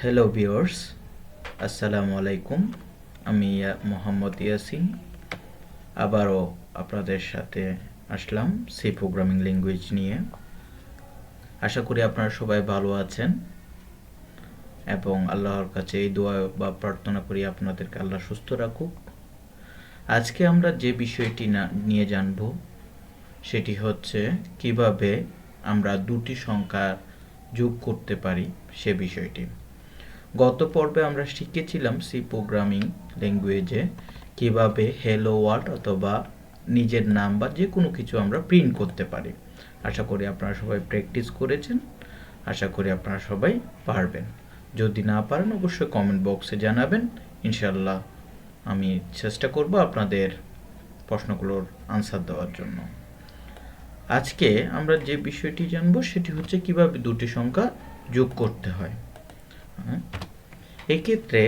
Hello viewers, আসসালামু আলাইকুম। আমি মোহাম্মদ ইয়াসিন আবারও আপনাদের সাথে আসলাম সি প্রোগ্রামিং ল্যাঙ্গুয়েজ নিয়ে। আশা করি আপনারা সবাই ভালো আছেন এবং আল্লাহর কাছে এই দোয়া বা প্রার্থনা করি আপনাদেরকে আল্লাহ সুস্থ রাখুক। আজকে আমরা যে বিষয়টি নিয়ে জানব সেটি হচ্ছে কিভাবে আমরা দুটি সংখ্যা যোগ করতে পারি সে বিষয়টি। গত পর্বে আমরা শিখেছিলাম সি প্রোগ্রামিং ল্যাঙ্গুয়েজে কিভাবে হ্যালো ওয়ার্ল্ড অথবা নিজের নাম বা যে কোনো কিছু আমরা প্রিন্ট করতে পারি। আশা করি আপনারা সবাই প্র্যাকটিস করেছেন, আশা করি আপনারা সবাই পারবেন। যদি না পারেন অবশ্যই কমেন্ট বক্সে জানাবেন, ইনশাল্লাহ আমি চেষ্টা করব আপনাদের প্রশ্নগুলোর আনসার দেওয়ার জন্য। আজকে আমরা যে বিষয়টি জানবো সেটি হচ্ছে কিভাবে দুটি সংখ্যা যোগ করতে হয়। এক্ষেত্রে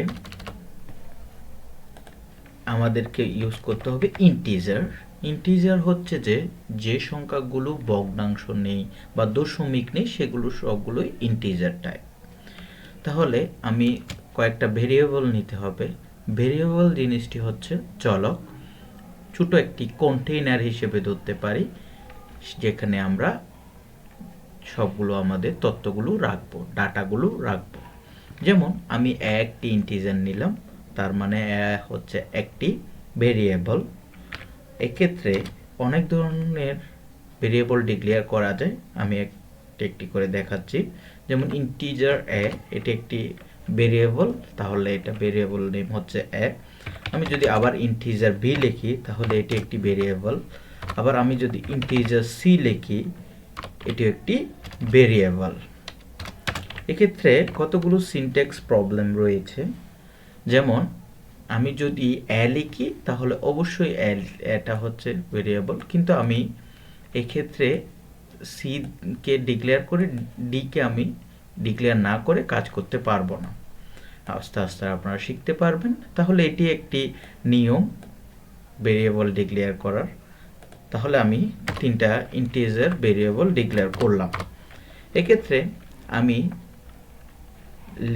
আমাদেরকে ইউজ করতে হবে ইন্টিজার। ইন্টিজার হচ্ছে যে সংখ্যাগুলো ভগ্নাংশ নেই বা দশমিক নেই সেগুলো সবগুলোই ইন্টিজার টাইপ। তাহলে আমি কয়েকটা ভেরিয়েবল নিতে হবে। ভেরিয়েবল জিনিসটি হচ্ছে চলক, ছোট একটি কন্টেইনার হিসেবে ধরতে পারি যেখানে আমরা সবগুলো আমাদের তথ্যগুলো রাখবো, ডাটাগুলো রাখবো। যেমন আমি একটি ইন্টিজার নিলাম, তার মানে হচ্ছে একটি ভেরিয়েবল। এক্ষেত্রে অনেক ধরনের ভেরিয়েবল ডিক্লেয়ার করা যায়, আমি একটি করে দেখাচ্ছি। যেমন ইন্টিজার এ, এটি একটি ভেরিয়েবল, তাহলে এটা ভেরিয়েবল নেম হচ্ছে এ। আমি যদি আবার ইন্টিজার বি লিখি তাহলে এটি একটি ভেরিয়েবল। আবার আমি যদি ইন্টিজার সি লিখি এটি একটি ভেরিয়েবল। এক্ষেত্রে কতগুলো সিনট্যাক্স প্রবলেম রয়েছে। যেমন আমি যদি এ লিখি তাহলে অবশ্যই এটা হচ্ছে ভেরিয়েবল, কিন্তু আমি এক্ষেত্রে সি কে ডিক্লেয়ার করে ডি কে আমি ডিক্লেয়ার না করে কাজ করতে পারবো না। আস্তে আস্তে আপনারা শিখতে পারবেন। তাহলে এটি একটি নিয়ম ভেরিয়েবল ডিক্লেয়ার করার। তাহলে আমি তিনটা ইন্টিজার ভেরিয়েবল ডিক্লেয়ার করলাম। এক্ষেত্রে আমি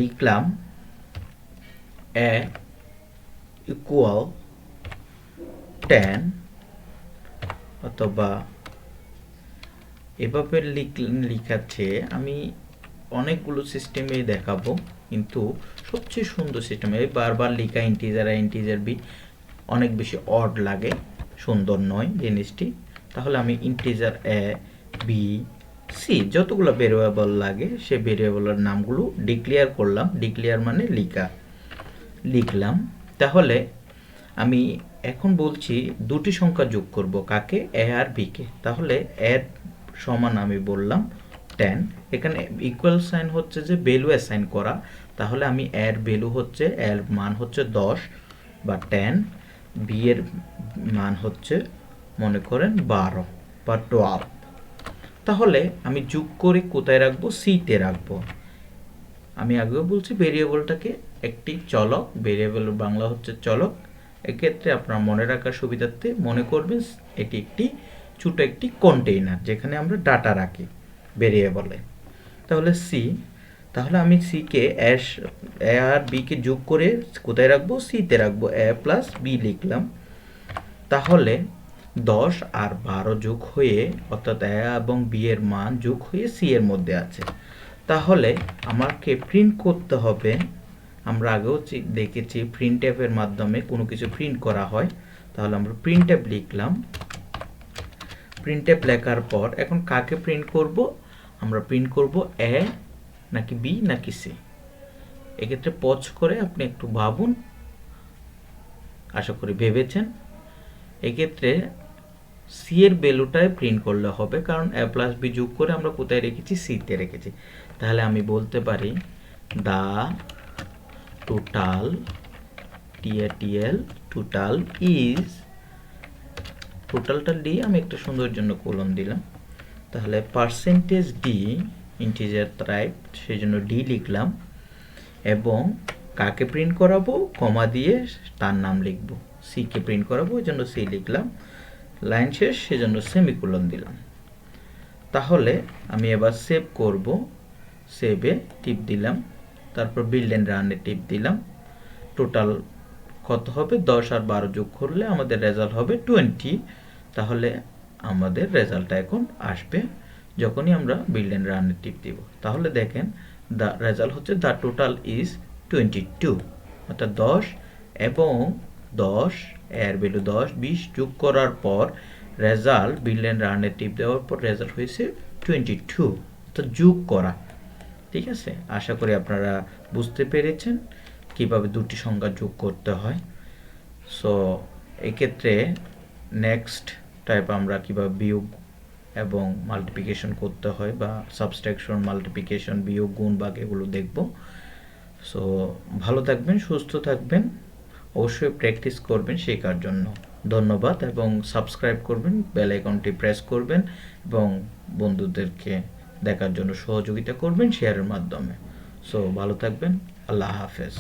লিখলাম এ ইকুয়াল 10 অথবা এভাবে লিখাচ্ছে। আমি অনেকগুলো সিস্টেমে দেখাবো, কিন্তু সবচেয়ে সুন্দর সিস্টেম এই বারবার লেখা ইন্টিজার এ ইন্টিজার বি অনেক বেশি অড লাগে, সুন্দর নয় জিনিসটি। তাহলে আমি ইন্টিজার এ বি সি যতগুলো ভেরিয়েবল লাগে সে ভেরিয়েবলের নামগুলো ডিক্লেয়ার করলাম। ডিক্লেয়ার মানে লিখলাম। তাহলে আমি এখন বলছি দুটি সংখ্যা যোগ করব, কাকে? এ আর বি কে। তাহলে এর সমান আমি বললাম 10। এখানে ইকুয়াল সাইন হচ্ছে যে ভ্যালু অ্যাসাইন করা। তাহলে আমি এর ভ্যালু হচ্ছে, এর মান হচ্ছে 10 বা 10, বি এর মান হচ্ছে মনে করেন 12 বা 12। তাহলে আমি যোগ করে কোথায় রাখবো? সিতে রাখবো। আমি আগেও বলছি ভেরিয়েবলটাকে একটি চলক, ভেরিয়েবল বাংলা হচ্ছে চলক। এক্ষেত্রে আপনার মনে রাখার সুবিধার্থে মনে করবেন এটি একটি ছোট একটি কন্টেইনার যেখানে আমরা ডাটা রাখি ভেরিয়েবলে। তাহলে সি, তাহলে আমি সি কে এ আর বি কে যোগ করে কোথায় রাখবো? সিতে রাখবো। এ প্লাস বি লিখলাম। তাহলে 10 আর 12 যোগ হয়ে, অর্থাৎ এ এবং বি এর মান যোগ হয়ে সি এর মধ্যে আছে। তাহলে আমাকে প্রিন্ট করতে হবে। আমরা আগেও দেখেছি প্রিন্ট এর মাধ্যমে কোনো কিছু প্রিন্ট করা হয়। তাহলে আমরা প্রিন্ট লিখলাম। প্রিন্ট লেখার পর এখন কাকে প্রিন্ট করব? আমরা প্রিন্ট করব এ নাকি বি নাকি সি। এক্ষেত্রে পজ করে আপনি একটু ভাবুন, আশা করি ভেবেছেন। এক্ষেত্রে সি এর ভ্যালুটাই প্রিন্ট করলে হবে, কারণ এ প্লাস বি যোগ করে আমরা কোথায় রেখেছি? সিতে রেখেছি। তাহলে আমি বলতে পারি দা টোটাল টিএল টোটাল ইজ, টোটালটা দিয়ে আমি একটা সুন্দর জন্য কোলন দিলাম। তাহলে পার্সেন্টেজ ডি ইন্টিজার টাইপ, সেই জন্য ডি লিখলাম। এবং কাকে প্রিন্ট করাবো? কমা দিয়ে তার নাম লিখবো। সি কে প্রিন্ট করাবো, ওই জন্য সি লিখলাম। লাইন শেষ, সেজন্য সেমিকোলন দিলাম। তাহলে আমি এবার সেভ করব। সেভে টিপ দিলাম। তারপর বিল্ড এন্ড রানে টিপ দিলাম। টোটাল কত হবে? 10 আর 12 যোগ করলে আমাদের রেজাল্ট হবে 20। তাহলে আমাদের রেজাল্টটা এখন আসবে যখনই আমরা বিল্ড এন্ড রানে টিপ দিব। তাহলে দেখেন দ্য রেজাল্ট হচ্ছে দ্য টোটাল ইজ 22, অর্থাৎ 10 এবং 10 এর ভ্যালু 10 20 যোগ করার পর রেজাল্ট বিল্ড এন্ড রানে টিপ দেওয়ার পর রেজাল্ট হয়েছে 22, অর্থাৎ যোগ করা। ঠিক আছে, আশা করি আপনারা বুঝতে পেরেছেন কিভাবে দুটি সংখ্যা যোগ করতে হয়। সো এক্ষেত্রে নেক্সট টাইপ আমরা কিভাবে বিয়োগ এবং মাল্টিপ্লিকেশন করতে হয় বা সাবট্রাকশন, মাল্টিপ্লিকেশন, বিয়োগ, গুণ, ভাগ এগুলো দেখব। সো ভালো থাকবেন, সুস্থ থাকবেন, অবশ্যই প্র্যাকটিস করবেন শেখার জন্য। ধন্যবাদ এবং সাবস্ক্রাইব করবেন, বেল আইকনটি প্রেস করবেন এবং বন্ধুদেরকে দেখার জন্য সহযোগিতা করবেন শেয়ারের মাধ্যমে। সো ভালো থাকবেন, আল্লাহ হাফেজ।